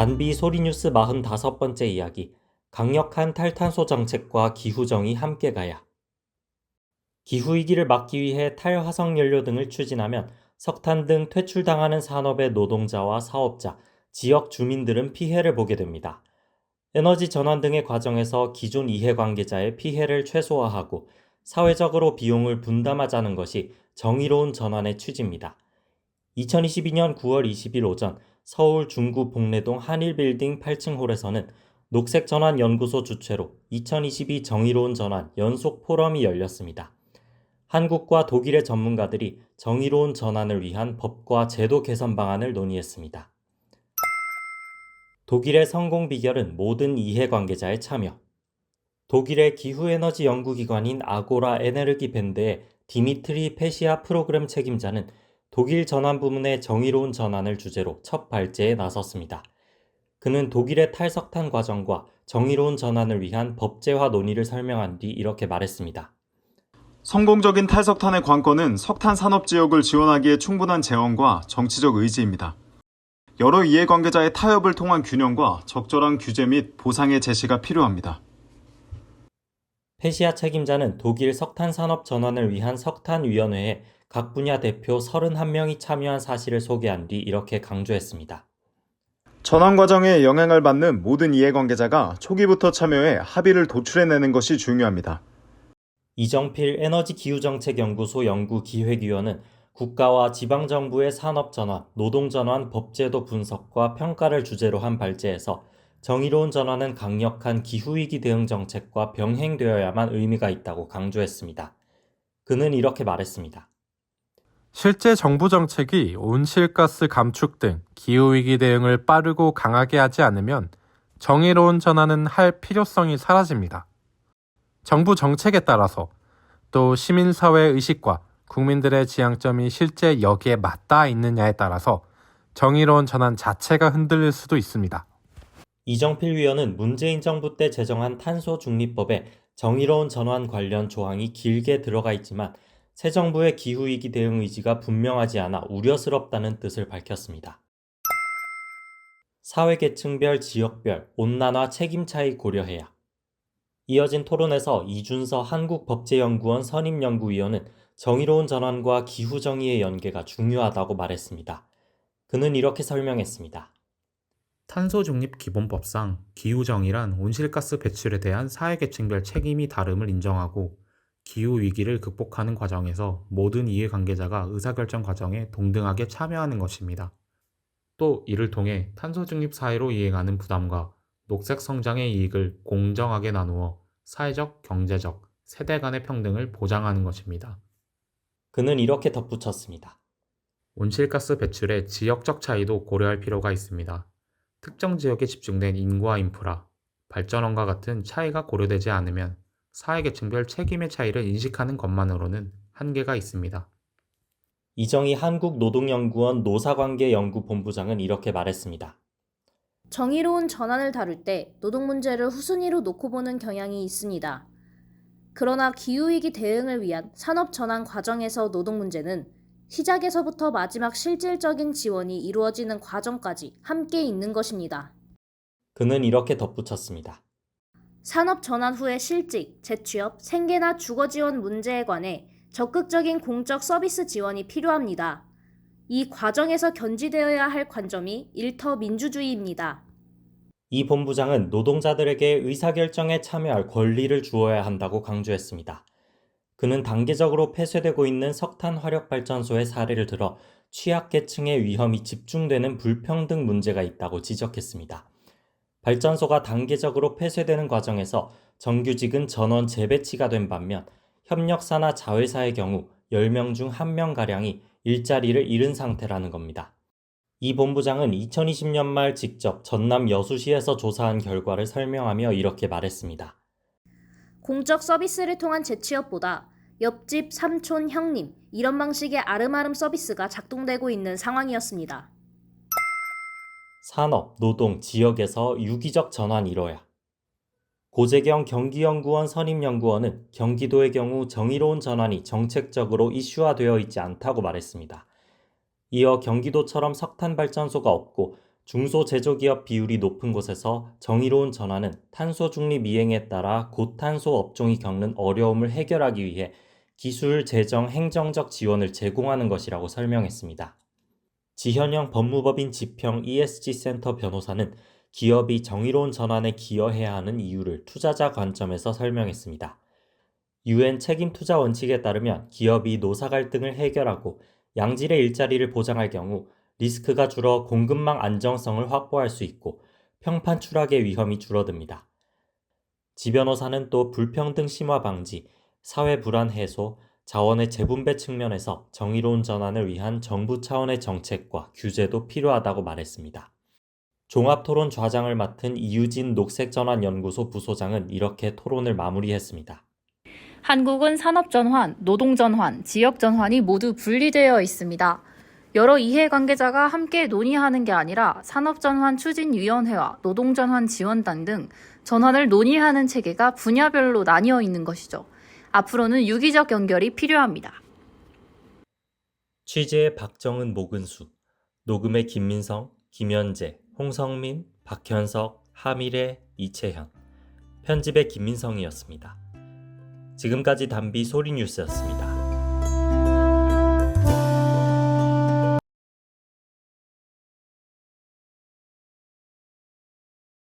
단비 소리뉴스 45번째 이야기. 강력한 탈탄소 정책과 기후정의 함께 가야. 기후위기를 막기 위해 탈화석연료 등을 추진하면 석탄 등 퇴출당하는 산업의 노동자와 사업자, 지역 주민들은 피해를 보게 됩니다. 에너지 전환 등의 과정에서 기존 이해관계자의 피해를 최소화하고 사회적으로 비용을 분담하자는 것이 정의로운 전환의 취지입니다. 2022년 9월 20일 오전 서울 중구 복례동 한일빌딩 8층 홀에서는 녹색전환연구소 주최로 2022 정의로운 전환 연속 포럼이 열렸습니다. 한국과 독일의 전문가들이 정의로운 전환을 위한 법과 제도 개선 방안을 논의했습니다. 독일의 성공 비결은 모든 이해관계자의 참여. 독일의 기후에너지 연구기관인 아고라 에네르기 밴드의 디미트리 페시아 프로그램 책임자는 독일 전환 부문의 정의로운 전환을 주제로 첫 발제에 나섰습니다. 그는 독일의 탈석탄 과정과 정의로운 전환을 위한 법제화 논의를 설명한 뒤 이렇게 말했습니다. 성공적인 탈석탄의 관건은 석탄 산업 지역을 지원하기에 충분한 재원과 정치적 의지입니다. 여러 이해관계자의 타협을 통한 균형과 적절한 규제 및 보상의 제시가 필요합니다. 페시아 책임자는 독일 석탄 산업 전환을 위한 석탄위원회에 각 분야 대표 31명이 참여한 사실을 소개한 뒤 이렇게 강조했습니다. 전환 과정에 영향을 받는 모든 이해관계자가 초기부터 참여해 합의를 도출해내는 것이 중요합니다. 이정필 에너지기후정책연구소 연구기획위원은 국가와 지방정부의 산업전환, 노동전환 법제도 분석과 평가를 주제로 한 발제에서 정의로운 전환은 강력한 기후위기 대응 정책과 병행되어야만 의미가 있다고 강조했습니다. 그는 이렇게 말했습니다. 실제 정부 정책이 온실가스 감축 등 기후위기 대응을 빠르고 강하게 하지 않으면 정의로운 전환은 할 필요성이 사라집니다. 정부 정책에 따라서 또 시민사회 의식과 국민들의 지향점이 실제 여기에 맞닿아 있느냐에 따라서 정의로운 전환 자체가 흔들릴 수도 있습니다. 이정필 위원은 문재인 정부 때 제정한 탄소중립법에 정의로운 전환 관련 조항이 길게 들어가 있지만 새 정부의 기후위기 대응 의지가 분명하지 않아 우려스럽다는 뜻을 밝혔습니다. 사회계층별, 지역별, 온난화 책임 차이 고려해야. 이어진 토론에서 이준서 한국법제연구원 선임연구위원은 정의로운 전환과 기후정의의 연계가 중요하다고 말했습니다. 그는 이렇게 설명했습니다. 탄소중립기본법상 기후정의란 온실가스 배출에 대한 사회계층별 책임이 다름을 인정하고 기후위기를 극복하는 과정에서 모든 이해관계자가 의사결정 과정에 동등하게 참여하는 것입니다. 또 이를 통해 탄소중립 사회로 이행하는 부담과 녹색 성장의 이익을 공정하게 나누어 사회적, 경제적, 세대 간의 평등을 보장하는 것입니다. 그는 이렇게 덧붙였습니다. 온실가스 배출의 지역적 차이도 고려할 필요가 있습니다. 특정 지역에 집중된 인구와 인프라, 발전원과 같은 차이가 고려되지 않으면 사회계층별 책임의 차이를 인식하는 것만으로는 한계가 있습니다. 이정희 한국노동연구원 노사관계연구본부장은 이렇게 말했습니다. 정의로운 전환을 다룰 때 노동 문제를 후순위로 놓고 보는 경향이 있습니다. 그러나 기후위기 대응을 위한 산업 전환 과정에서 노동 문제는 시작에서부터 마지막 실질적인 지원이 이루어지는 과정까지 함께 있는 것입니다. 그는 이렇게 덧붙였습니다. 산업 전환 후의 실직, 재취업, 생계나 주거 지원 문제에 관해 적극적인 공적 서비스 지원이 필요합니다. 이 과정에서 견지되어야 할 관점이 일터 민주주의입니다. 이 본부장은 노동자들에게 의사결정에 참여할 권리를 주어야 한다고 강조했습니다. 그는 단계적으로 폐쇄되고 있는 석탄 화력발전소의 사례를 들어 취약계층의 위험이 집중되는 불평등 문제가 있다고 지적했습니다. 발전소가 단계적으로 폐쇄되는 과정에서 정규직은 전원 재배치가 된 반면 협력사나 자회사의 경우 10명 중 1명가량이 일자리를 잃은 상태라는 겁니다. 이 본부장은 2020년 말 직접 전남 여수시에서 조사한 결과를 설명하며 이렇게 말했습니다. 공적 서비스를 통한 재취업보다 옆집, 삼촌, 형님 이런 방식의 아름아름 서비스가 작동되고 있는 상황이었습니다. 산업, 노동, 지역에서 유기적 전환 이뤄야. 고재경 경기연구원 선임연구원은 경기도의 경우 정의로운 전환이 정책적으로 이슈화되어 있지 않다고 말했습니다. 이어 경기도처럼 석탄 발전소가 없고 중소제조기업 비율이 높은 곳에서 정의로운 전환은 탄소 중립 이행에 따라 고탄소 업종이 겪는 어려움을 해결하기 위해 기술, 재정, 행정적 지원을 제공하는 것이라고 설명했습니다. 지현영 법무법인 지평 ESG센터 변호사는 기업이 정의로운 전환에 기여해야 하는 이유를 투자자 관점에서 설명했습니다. UN 책임 투자 원칙에 따르면 기업이 노사 갈등을 해결하고 양질의 일자리를 보장할 경우 리스크가 줄어 공급망 안정성을 확보할 수 있고 평판 추락의 위험이 줄어듭니다. 지 변호사는 또 불평등 심화 방지, 사회 불안 해소, 자원의 재분배 측면에서 정의로운 전환을 위한 정부 차원의 정책과 규제도 필요하다고 말했습니다. 종합토론 좌장을 맡은 이유진 녹색전환연구소 부소장은 이렇게 토론을 마무리했습니다. 한국은 산업전환, 노동전환, 지역전환이 모두 분리되어 있습니다. 여러 이해관계자가 함께 논의하는 게 아니라 산업전환 추진위원회와 노동전환 지원단 등 전환을 논의하는 체계가 분야별로 나뉘어 있는 것이죠. 앞으로는 유기적 연결이 필요합니다. 취재의 박정은, 모근수, 녹음의 김민성, 김현재, 홍성민, 박현석, 하미래, 이채현, 편집의 김민성이었습니다. 지금까지 단비 소리뉴스였습니다.